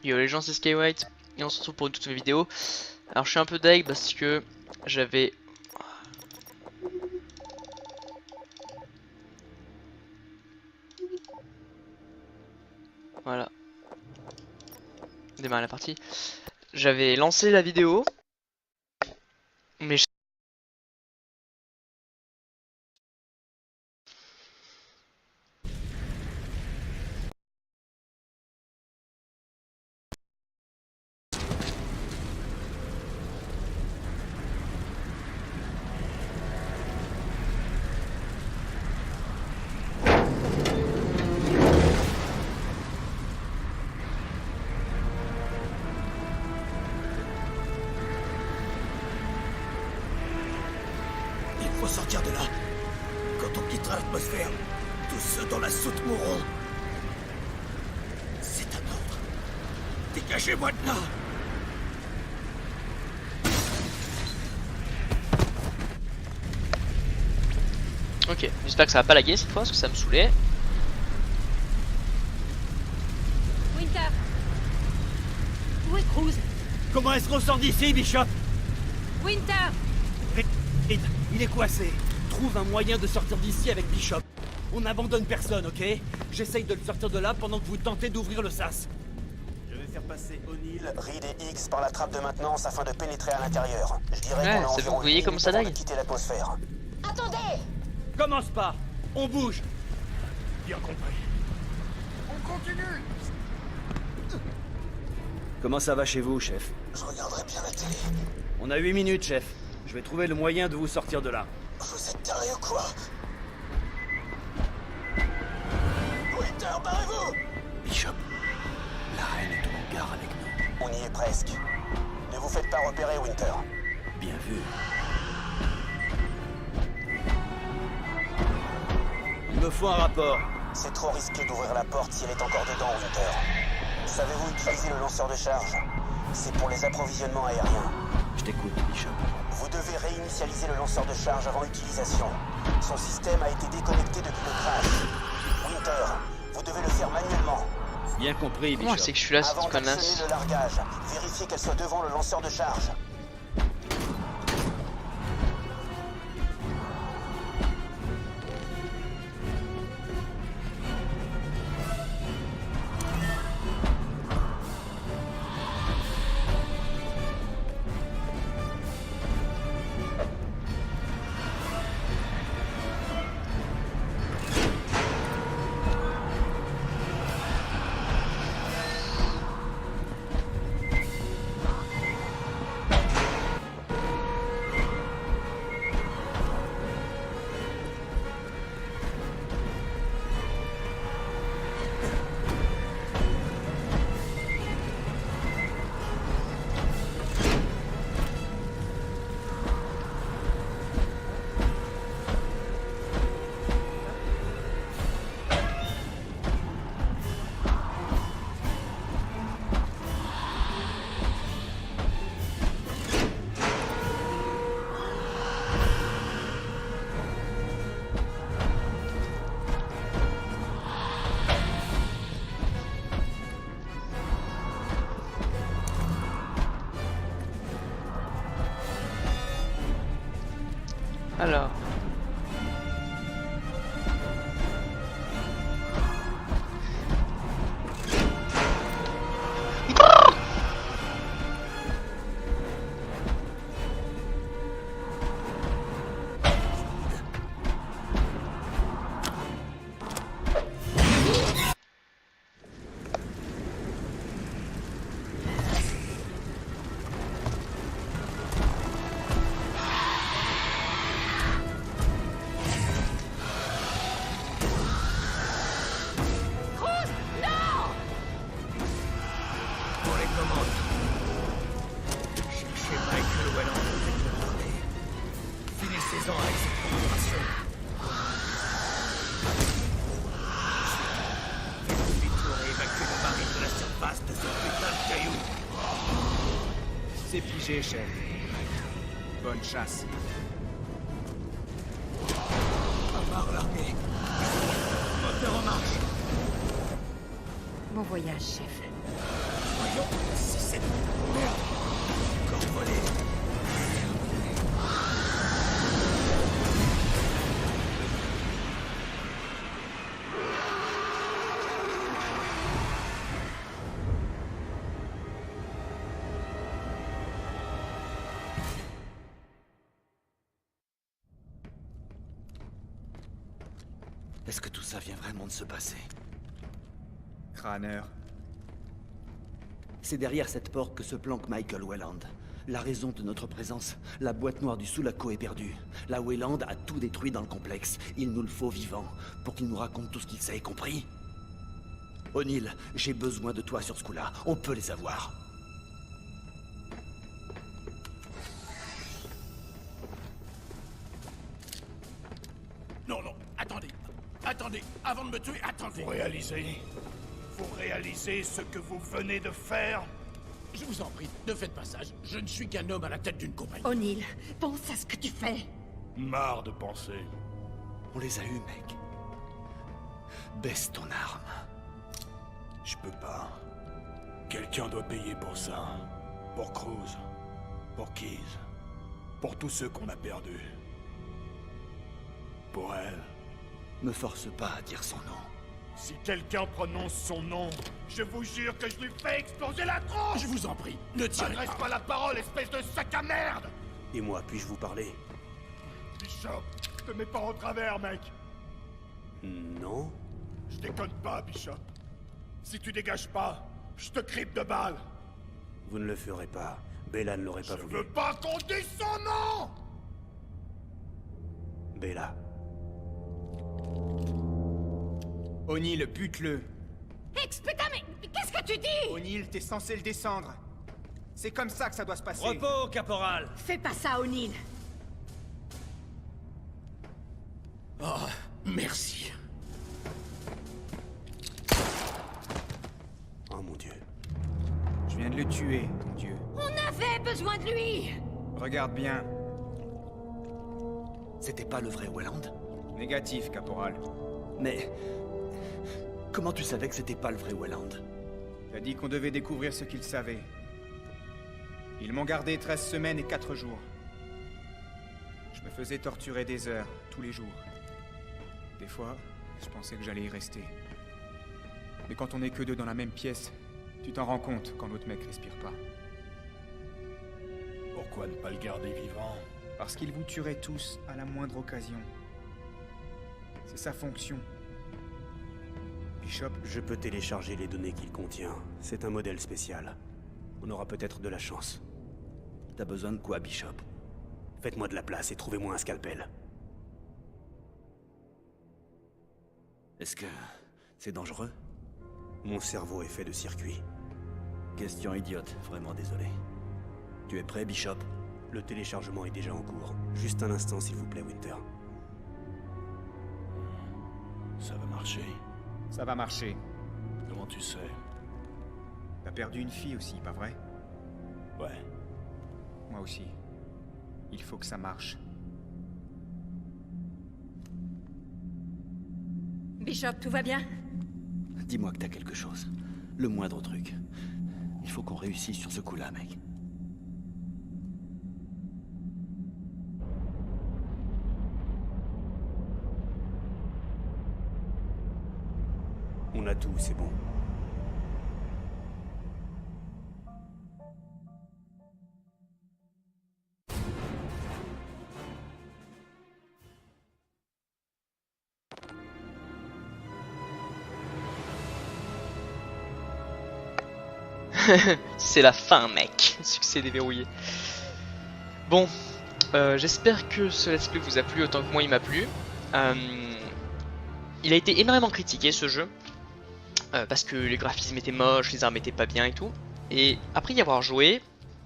Yo les gens, c'est Skywhite et on se retrouve pour une toute nouvelle vidéo. Alors je suis un peu deg parce que j'avais... Voilà. Démarrer la partie. J'avais lancé la vidéo. Mais je... Il faut sortir de là. Quand on quittera l'atmosphère, tous ceux dans la soute mourront. C'est un ordre. Dégagez-moi de là. Ok, j'espère que ça va pas laguer cette fois parce que ça me saoulait. Winter. Où est Cruz? Comment est-ce qu'on sort d'ici, Bishop? Winter. Reed, il est coincé. Trouve un moyen de sortir d'ici avec Bishop. On n'abandonne personne, ok? J'essaye de le sortir de là pendant que vous tentez d'ouvrir le sas. Je vais faire passer O'Neill, Reed et X par la trappe de maintenance afin de pénétrer à l'intérieur. Je dirais Ouais, qu'on a ça environ vous voyez 8 comme minutes ça avant de dague. quitter l'atmosphère. Attendez. Commence pas. On bouge. Bien compris. On continue. Comment ça va chez vous, chef? Je regarderai bien la télé. On a 8 minutes, chef. Je vais trouver le moyen de vous sortir de là. Vous êtes tarés ou quoi? Winter, barrez-vous! Bishop, la reine est au hangar avec nous. On y est presque. Ne vous faites pas repérer, Winter. Bien vu. Il me faut un rapport. C'est trop risqué d'ouvrir la porte si elle est encore dedans, Winter. Savez-vous utiliser le lanceur de charge? C'est pour les approvisionnements aériens. Je t'écoute, Bishop. Vous devez réinitialiser le lanceur de charge avant utilisation. Son système a été déconnecté depuis le crash. Winter, vous devez le faire manuellement. Bien compris, Comment Bishop. c'est que je suis là, Avant cette d'actionner connasse? le largage, vérifiez qu'elle soit devant le lanceur de charge. Alors... Finissez-en avec cette configuration. Faites demi-tour et évacuez le marine de la surface de ce putain de caillou. C'est figé, chef. Bonne chasse. Amarre l'armée. Moteur en marche. Bon voyage, chef. Voyons si cette merde encore volé. Est-ce que tout ça vient vraiment de se passer? Crâneur. C'est derrière cette porte que se planque Michael Weyland. La raison de notre présence, la boîte noire du Sulaco est perdue. La Weyland a tout détruit dans le complexe. Il nous le faut vivant, pour qu'il nous raconte tout ce qu'il sait, compris? O'Neill, j'ai besoin de toi sur ce coup-là. On peut les avoir. Non, non, attendez. Attendez, avant de me tuer, attendez. Vous réalisez ce que vous venez de faire? Je vous en prie, ne faites pas ça. Je ne suis qu'un homme à la tête d'une compagnie. O'Neill, pense à ce que tu fais. Marre de penser. On les a eus, mec. Baisse ton arme. Je peux pas. Quelqu'un doit payer pour ça. Pour Cruz. Pour Keyes. Pour tous ceux qu'on a perdus. Pour elle. Me force pas à dire son nom. Si quelqu'un prononce son nom, je vous jure que je lui fais exploser la tronche! Je vous en prie, ne tirez pas. Pas la parole, espèce de sac à merde! Et moi, puis-je vous parler? Bishop, te mets pas en travers, mec! Non? Je déconne pas, Bishop. Si tu dégages pas, je te cripe de balles! Vous ne le ferez pas. Bella ne l'aurait pas Je voulu. veux pas qu'on dise son nom! Bella. O'Neill, bute-le. Ex, putain, mais qu'est-ce que tu dis? O'Neill, t'es censé le descendre. C'est comme ça que ça doit se passer. Repos, caporal. Fais pas ça, O'Neill. Oh, merci. Oh mon Dieu. Je viens de le tuer, mon Dieu. On avait besoin de lui. Regarde bien. C'était pas le vrai Weyland? Négatif, caporal. Mais... comment tu savais que c'était pas le vrai Weyland? T'as dit qu'on devait découvrir ce qu'ils savaient. Ils m'ont gardé 13 semaines et 4 jours. Je me faisais torturer des heures, tous les jours. Des fois, je pensais que j'allais y rester. Mais quand on est que deux dans la même pièce, tu t'en rends compte quand l'autre mec respire pas. Pourquoi ne pas le garder vivant? Parce qu'il vous tuerait tous à la moindre occasion. C'est sa fonction. Bishop, Je peux télécharger les données qu'il contient. C'est un modèle spécial. On aura peut-être de la chance. T'as besoin de quoi, Bishop? Faites-moi de la place et trouvez-moi un scalpel. Est-ce que... c'est dangereux? Mon cerveau est fait de circuits. Question idiote, vraiment désolé. Tu es prêt, Bishop? Le téléchargement est déjà en cours. Juste un instant, s'il vous plaît, Winter. Ça va marcher. ça va marcher. Comment tu sais? T'as perdu une fille aussi, pas vrai? Ouais. Moi aussi. Il faut que ça marche. Bishop, tout va bien? Dis-moi que t'as quelque chose. Le moindre truc. Il faut qu'on réussisse sur ce coup-là, mec. On a tout, c'est bon. C'est la fin, mec. Succès déverrouillé. Bon, j'espère que ce let's play vous a plu autant que moi il m'a plu. Il a été énormément critiqué ce jeu. Parce que les graphismes étaient moches, les armes étaient pas bien et tout. Et après y avoir joué,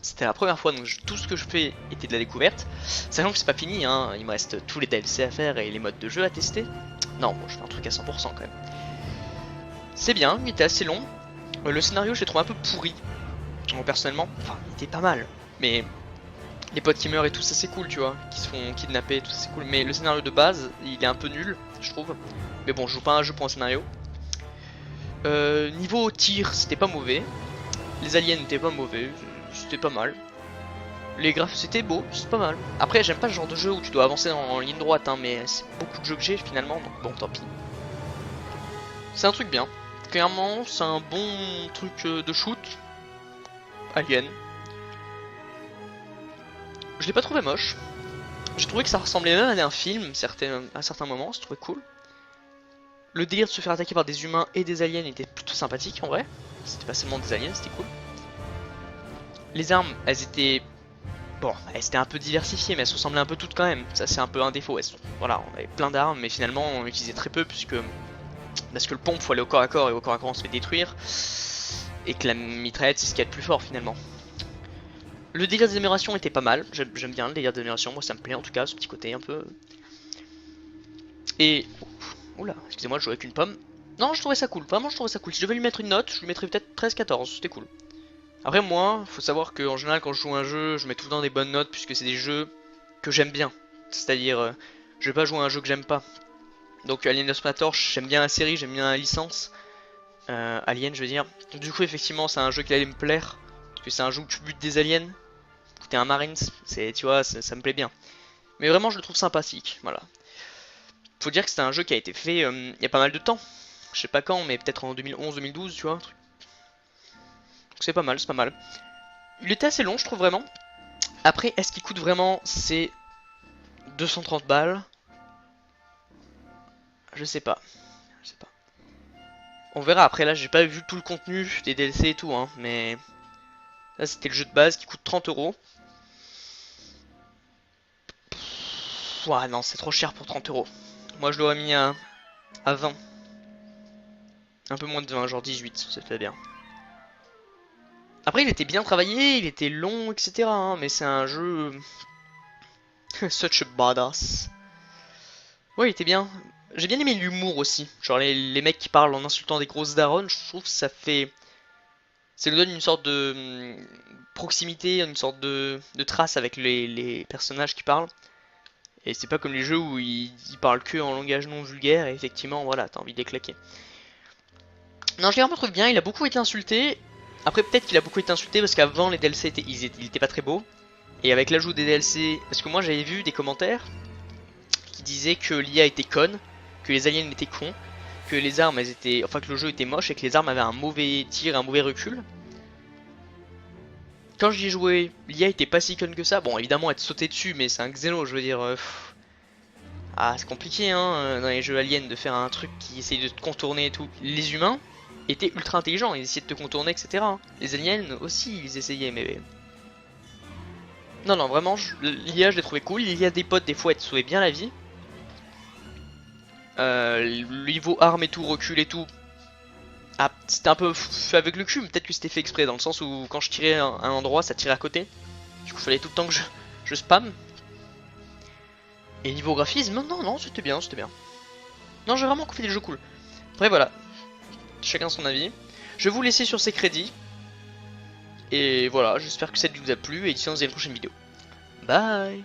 c'était la première fois, donc tout ce que je fais était de la découverte. Sachant que c'est pas fini, hein, il me reste tous les DLC à faire et les modes de jeu à tester. Non, bon, je fais un truc à 100% quand même. C'est bien, il était assez long. Le scénario, je l'ai trouvé un peu pourri. Personnellement, enfin, il était pas mal. Mais les potes qui meurent et tout ça c'est cool, tu vois, qui se font kidnapper et tout ça c'est cool, mais le scénario de base il est un peu nul je trouve, mais bon je joue pas un jeu pour un scénario. Niveau tir c'était pas mauvais, les aliens étaient pas mauvais, c'était pas mal, les graphes c'était beau, c'est pas mal. Après j'aime pas ce genre de jeu où tu dois avancer en ligne droite hein, mais c'est beaucoup de jeux que j'ai finalement donc bon tant pis. C'est un truc bien, clairement c'est un bon truc de shoot, Alien. Je l'ai pas trouvé moche. J'ai trouvé que ça ressemblait même à un film à certains moments, je trouvais cool. Le délire de se faire attaquer par des humains et des aliens était plutôt sympathique en vrai. C'était pas seulement des aliens, c'était cool. Les armes, elles étaient... Bon, elles étaient un peu diversifiées, mais elles se ressemblaient un peu toutes quand même. Ça c'est un peu un défaut. Voilà, on avait plein d'armes, mais finalement on utilisait très peu puisque... Parce que le pompe, faut aller au corps à corps, et au corps à corps on se fait détruire. Et que la mitraillette c'est ce qu'il y a de plus fort finalement. Le délire des améliorations était pas mal, j'aime bien le délire des améliorations, moi ça me plaît en tout cas, ce petit côté un peu... Et... Oula, excusez-moi, je jouais avec une pomme. Non, je trouvais ça cool, vraiment je trouvais ça cool. Si je devais lui mettre une note, je lui mettrais peut-être 13-14, c'était cool. Après moi, faut savoir qu'en général quand je joue un jeu, je mets tout le temps des bonnes notes puisque c'est des jeux que j'aime bien. C'est-à-dire, je vais pas jouer à un jeu que j'aime pas. Donc Alien vs Predator, j'aime bien la série, j'aime bien la licence. Alien, je veux dire. Donc, du coup, effectivement, c'est un jeu qui allait me plaire. Parce que c'est un jeu où tu butes des aliens. T'es un Marines, tu vois, ça me plaît bien. Mais vraiment, je le trouve sympathique, voilà. Faut dire que c'est un jeu qui a été fait il y a pas mal de temps. Je sais pas quand, mais peut-être en 2011-2012, tu vois. C'est pas mal, c'est pas mal. Il était assez long, je trouve vraiment. Après, est-ce qu'il coûte vraiment ces 230 balles? Je sais pas. Je sais pas. On verra, après là, j'ai pas vu tout le contenu des DLC et tout, hein, mais... Là, c'était le jeu de base qui coûte 30 €. Ouah, non, c'est trop cher pour 30 €. Moi, je l'aurais mis à 20. Un peu moins de 20, genre 18, c'était bien. Après, il était bien travaillé, il était long, etc. hein, mais c'est un jeu... Such a badass. Ouais, il était bien. J'ai bien aimé l'humour aussi. Genre les mecs qui parlent en insultant des grosses darons, je trouve que ça fait... Ça nous donne une sorte de proximité, une sorte de trace avec les personnages qui parlent. Et c'est pas comme les jeux où ils parlent que en langage non vulgaire et effectivement voilà, t'as envie de les claquer. Non, je l'ai vraiment trouvé bien, il a beaucoup été insulté. Après peut-être qu'il a beaucoup été insulté parce qu'avant les DLC il était pas très beau. Et avec l'ajout des DLC, parce que moi j'avais vu des commentaires qui disaient que l'IA était conne, que les aliens étaient cons, que les armes elles étaient... Enfin que le jeu était moche et que les armes avaient un mauvais tir, un mauvais recul. Quand j'y ai joué, l'IA était pas si conne que ça. Bon évidemment elle te sautait dessus mais c'est un Xeno, je veux dire... Ah c'est compliqué hein, dans les jeux aliens de faire un truc qui essaye de te contourner et tout. Les humains étaient ultra intelligents, ils essayaient de te contourner etc. Les aliens aussi ils essayaient mais... Non non vraiment, l'IA je l'ai trouvé cool, il y a des potes des fois elle te sauvait bien la vie. Le niveau armes et tout, recul et tout. Ah, c'était un peu fait avec le cul, peut-être que c'était fait exprès, dans le sens où quand je tirais un endroit, ça tirait à côté. Du coup, il fallait tout le temps que je spam. Et niveau graphisme, non, non, c'était bien, c'était bien. Non, j'ai vraiment fait des jeux cool. Après, voilà. Chacun son avis. Je vais vous laisser sur ces crédits. Et voilà, j'espère que cette vidéo vous a plu, et d'ici on se dit à une prochaine vidéo. Bye.